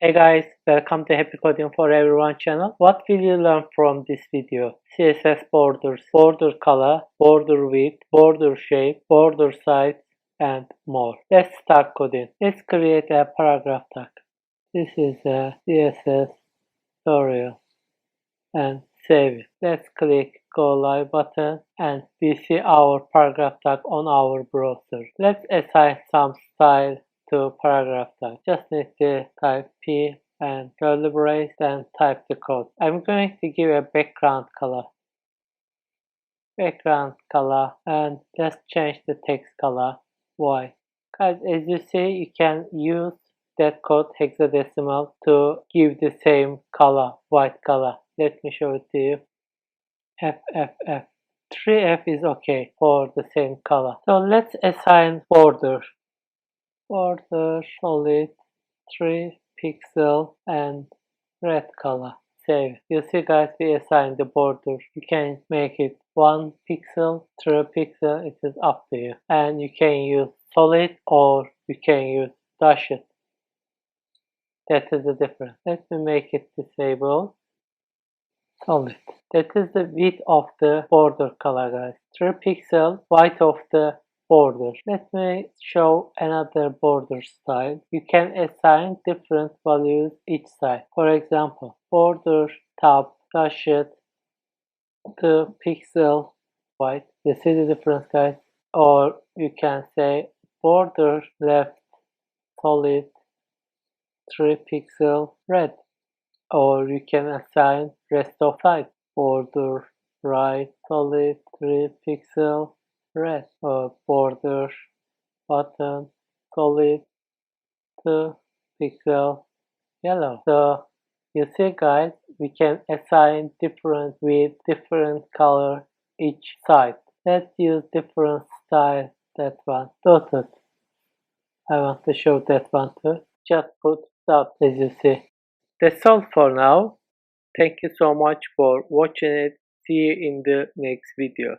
Hey guys, welcome to Happy Coding for Everyone channel. What will you learn from this video? CSS borders, border color, border width, border shape, border size, and more. Let's start coding. Let's create a paragraph tag. This is a CSS tutorial and save it. Let's click Go Live button and we see our paragraph tag on our browser. Let's assign some style to paragraph tag. Just need to type P and curly brace and type the code. I'm going to give a background color. And let's change the text color white. Guys, as you see, you can use that code hexadecimal to give the same color, white color. Let me show it to you. FFF. 3F is okay for the same color. So let's assign border. Border solid 3 pixel and red color. Save. You see guys, we assigned the border. You can make it 1 pixel, 3 pixel. It is up to you. And you can use solid or you can use dashed. That is the difference. Let me make it disable. Solid. That is the width of the border color, guys. 3 pixel white of the border. Let me show another border style. You can assign different values each side. For example, border top dashed 2 pixel white. You see the difference, guys? Or you can say border left solid 3 pixel red. Or you can assign rest of side. Border right solid 3 pixel red. Or border bottom solid 2 pixel yellow. So you see guys, we can assign different with different color each side. Let's use different style. That one dotted. I want to show that one too. Just put dot as you see. That's all for now. Thank you so much for watching it. See you in the next video.